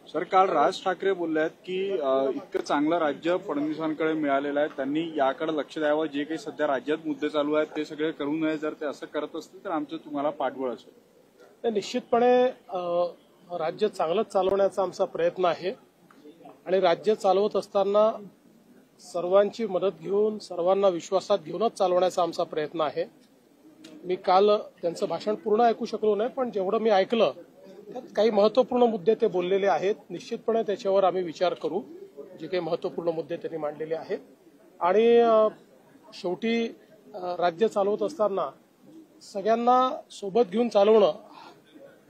Sir, काल राज ठाकरे बोलले आहेत की इतकं चांगलं राज्य फडणवीसांकडे मिळालेलं आहे, त्यांनी याकडे लक्ष द्यावं. जे काही सध्या राज्यात मुद्दे चालू आहेत ते सगळे करू नये. जर ते असं करत असतील तर आमचं तुम्हाला पाठबळ असेल. निश्चितपणे राज्य चांगलं चालवण्याचा आमचा प्रयत्न आहे आणि राज्य चालवत असताना सर्वांची मदत घेऊन सर्वांना विश्वासात घेऊनच चालवण्याचा आमचा प्रयत्न आहे. मी काल त्यांचं भाषण पूर्ण ऐकू शकलो नाही, पण जेवढं मी ऐकलं त्यात काही महत्त्वपूर्ण मुद्दे ते बोललेले आहेत. निश्चितपणे त्याच्यावर आम्ही विचार करू, जे काही महत्त्वपूर्ण मुद्दे त्यांनी मांडलेले आहेत. आणि शेवटी राज्य चालवत असताना सगळ्यांना सोबत घेऊन चालवणं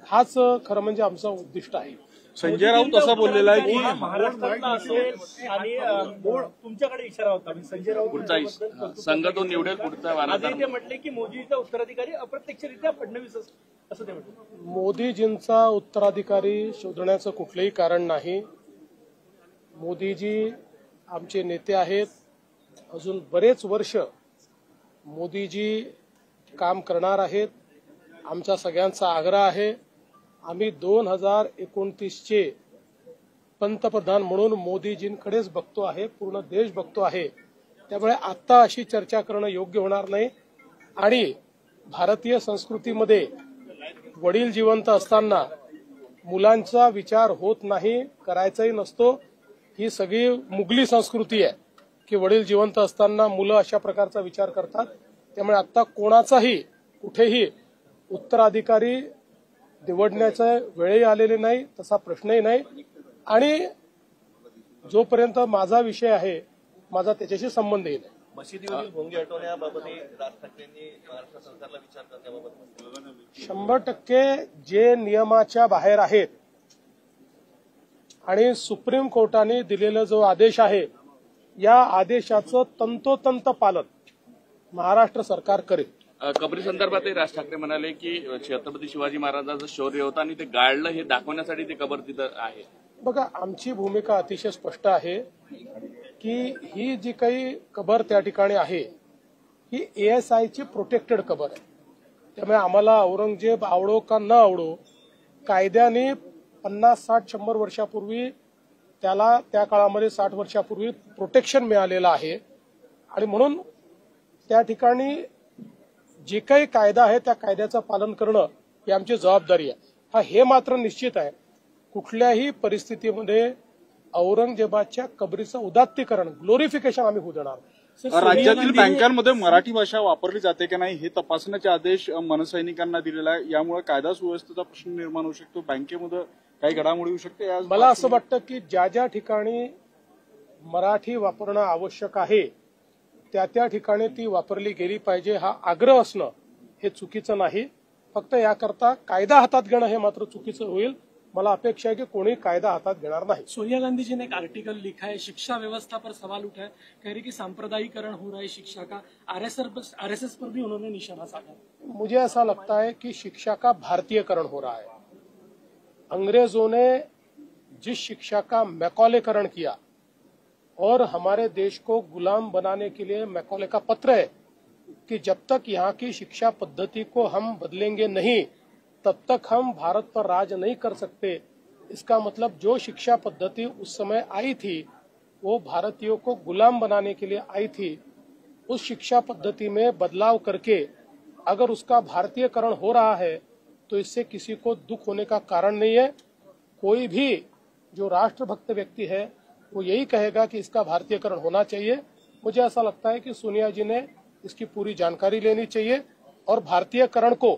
हाच खरं म्हणजे आमचं उद्दिष्ट आहे. संजय राऊत असं बोललेला आहे की महाराष्ट्रातला असेल आणि तुमच्याकडे इशारा होता. संजय राऊत संघ तो निवडेल पुढचा वारसा. ते म्हटले की मोदीचा उत्तराधिकारी अप्रत्यक्षरित्या फडणवीस असं ते म्हटलं. मोदीजींचा उत्तराधिकारी शोधण्याचं कुठलंही कारण नाही. मोदीजी आमचे नेते आहेत. अजून बरेच वर्ष मोदीजी काम करणार आहेत. आमच्या सगळ्यांचा आग्रह आहे. आम्ही 2029चे पंतप्रधान म्हणून मोदीजींकडेच बघतो आहे, पूर्ण देश बघतो आहे. त्यामुळे आता अशी चर्चा करणं योग्य होणार नाही. आणि भारतीय संस्कृतीमध्ये वडील जिवंत असताना मुलांचा विचार होत नाही, करायचाही नसतो. ही सगळी मुघली संस्कृती आहे की वडील जिवंत असताना मुलं अशा प्रकारचा विचार करतात. त्यामुळे आता कोणाचाही कुठेही उत्तराधिकारी निवडण्याचा वेळही आलेले नाही, तसा प्रश्नही नाही. आणि जोपर्यंत माझा विषय आहे, माझा त्याच्याशी संबंधही नाही. मशिदीवरील भोंगे हटवण्याबाबतही राज ठाकरेंनी महाराष्ट्र सरकारला विचार करण्याबाबत 100% जे नियमाच्या बाहेर आहेत आणि सुप्रीम कोर्टाने दिलेला जो आदेश आहे, या आदेशाचं तंतोतंत पालन महाराष्ट्र सरकार करेल. कबरी संदर्भातही राज ठाकरे म्हणाले की छत्रपती शिवाजी महाराजांचं शौर्य होतं आणि ते गाळलं हे दाखवण्यासाठी ते कबर तिथं आहे. बघा, आमची भूमिका अतिशय स्पष्ट आहे की ही जी काही कबर त्या ठिकाणी आहे ही ASIची प्रोटेक्टेड कबर आहे. त्यामुळे आम्हाला औरंगजेब आवडो का न आवडो, कायद्याने 50, 60, 100 वर्षापूर्वी त्याला त्या काळामध्ये 60 वर्षापूर्वी प्रोटेक्शन मिळालेलं आहे. आणि म्हणून त्या ठिकाणी जे काही कायदा आहे त्या कायद्याचं पालन करणं ही आमची जबाबदारी आहे. हे मात्र निश्चित आहे, कुठल्याही परिस्थितीमध्ये औरंगजेबाच्या कबरीचं उदात्तीकरण, ग्लोरिफिकेशन आम्ही होऊ देणार. राज्यातील बँकांमध्ये मराठी भाषा वापरली जाते की नाही हे तपासण्याचे आदेश मनसैनिकांना दिलेला आहे. यामुळे कायदा सुव्यवस्थेचा प्रश्न निर्माण होऊ शकतो, बँकेमध्ये काही घडामोडी होऊ शकते. मला असं वाटतं की ज्या ज्या ठिकाणी मराठी वापरणं आवश्यक आहे त्या त्या ठिकाणी ती वापरली गेली पाहिजे. हा आग्रह असणं हे चुकीचं नाही. फक्त याकरता कायदा हातात घेणं हे मात्र चुकीचं होईल. मला अपेक्षा है कि कोई कायदा हाथ घेणार नहीं. सोनिया गांधी जी ने एक आर्टिकल लिखा है, शिक्षा व्यवस्था पर सवाल उठा है, कह रही कि सांप्रदायिकरण हो रहा है शिक्षा का. आरएसएस पर भी उन्होंने निशाना साधा. मुझे ऐसा लगता है कि शिक्षा का भारतीयकरण हो रहा है. अंग्रेजों ने जिस शिक्षा का मैकॉलेकरण किया और हमारे देश को गुलाम बनाने के लिए मैकॉले का पत्र है कि जब तक यहाँ की शिक्षा पद्धति को हम बदलेंगे नहीं तब तक हम भारत पर राज नहीं कर सकते. इसका मतलब जो शिक्षा पद्धति उस समय आई थी वो भारतीयों को गुलाम बनाने के लिए आई थी. उस शिक्षा पद्धति में बदलाव करके अगर उसका भारतीयकरण हो रहा है तो इससे किसी को दुख होने का कारण नहीं है. कोई भी जो राष्ट्रभक्त व्यक्ति है वो यही कहेगा कि इसका भारतीयकरण होना चाहिए. मुझे ऐसा लगता है कि सोनिया जी ने इसकी पूरी जानकारी लेनी चाहिए और भारतीयकरण को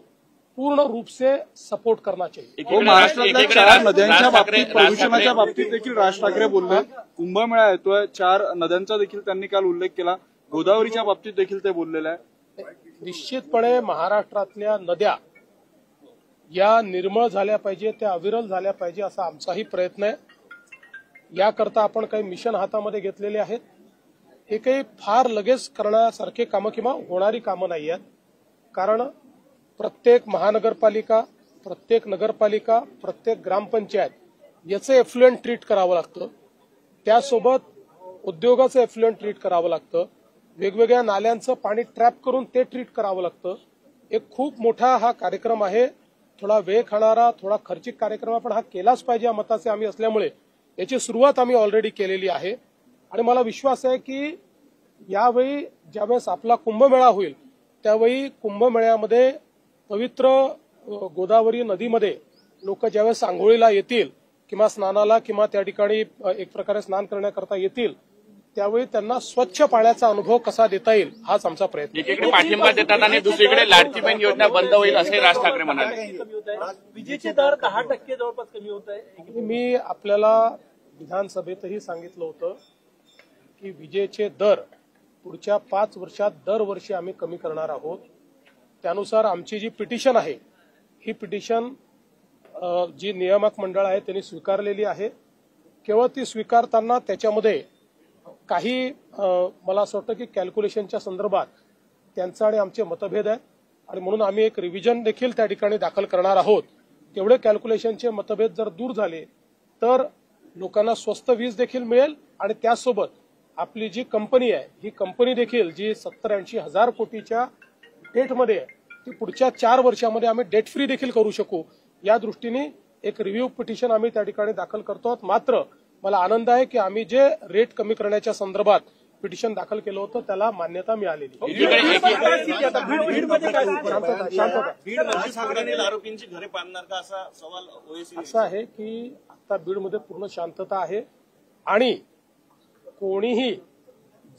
पूर्ण रूप से सपोर्ट करना चाहिए. महाराष्ट्रातल्या 4 नद्यांच्या बाबतीत, प्रदूषणाच्या बाबतीत देखील राज ठाकरे बोलले. कुंभमेळा येतोय, 4 नद्यांचा देखील त्यांनी काल उल्लेख केला. गोदावरीच्या बाबतीत देखील ते बोललेले आहे. निश्चितपणे महाराष्ट्रातल्या नद्या या निर्मळ झाल्या पाहिजे, त्या अविरल झाल्या पाहिजे असा आमचाही प्रयत्न आहे. याकरता आपण काही मिशन हातामध्ये घेतलेले आहेत. हे काही फार लगेच करण्यासारखे कामं किंवा होणारी कामं नाही आहेत. कारण प्रत्येक महानगरपालिका, प्रत्येक नगरपालिका, प्रत्येक ग्रामपंचायत याचं एफ्लुएंट ट्रीट करावं लागतं. त्यासोबत उद्योगाचं एफ्लुएंट ट्रीट करावं लागतं. वेगवेगळ्या नाल्यांचं पाणी ट्रॅप करून ते ट्रीट करावं लागतं. एक खूप मोठा हा कार्यक्रम आहे थोडा वेळ खाणारा, थोडा खर्चिक कार्यक्रम पण हा केलाच पाहिजे या मताचे आम्ही असल्यामुळे याची सुरुवात आम्ही ऑलरेडी केलेली आहे. आणि मला विश्वास आहे की यावेळी ज्यावेळेस आपला कुंभमेळा होईल त्यावेळी कुंभमेळ्यामध्ये पवित्र गोदावरी नदीमध्ये लोक ज्यावेळेस आंघोळीला येतील किंवा स्नानाला किंवा त्या ठिकाणी एक प्रकारे स्नान करण्याकरता येतील त्यावेळी त्यांना स्वच्छ पाण्याचा अनुभव कसा देता येईल हाच आमचा प्रयत्न आहे. एकीकडे पाठिंबा देतात आणि दुसरीकडे लाडकी बहीण योजना बंद होईल असे राज ठाकरे म्हणाले. कमी होत आहे, विजेचे दर 10% जवळपास कमी होत आहे. मी आपल्याला विधानसभेतही सांगितलं होतं की विजेचे दर पुढच्या 5 वर्षात दरवर्षी आम्ही कमी करणार आहोत. त्यानुसार आमची जी पिटिशन आहे ही पिटिशन जी नियामक मंडळ आहे त्यांनी स्वीकारलेली आहे. केवळ ती स्वीकारताना त्याच्यामध्ये काही मला असं वाटतं की कॅल्क्युलेशनच्या संदर्भात त्यांचा आणि आमचे मतभेद आहेत आणि म्हणून आम्ही एक रिव्हिजन देखील त्या ठिकाणी दाखल करणार आहोत. तेवढे कॅल्क्युलेशनचे मतभेद जर दूर झाले तर लोकांना स्वस्त वीज देखील मिळेल आणि त्यासोबत आपली जी कंपनी आहे ही कंपनी देखील जी 70-80 हजार कोटीच्या डेटमध्ये आहे ती पुढच्या 4 वर्षामध्ये आम्ही डेट फ्री देखील करू शकू या दृष्टीने एक रिव्ह्यू पिटिशन आम्ही त्या ठिकाणी दाखल करतो. मात्र मला आनंद आहे की आम्ही जे रेट कमी करण्याच्या संदर्भात पिटिशन दाखल केलं होतं त्याला मान्यता मिळालेली. बीडमध्ये काय बीड ठाकरेंनी आरोपींची घरे पाडणार का असा सवाल ओएसी. असं आहे की आता बीडमध्ये पूर्ण शांतता आहे आणि कोणीही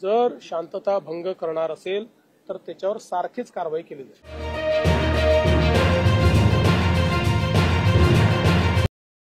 जर शांतता भंग करणार असेल तर त्याच्यावर सारखीच कारवाई केली जाईल.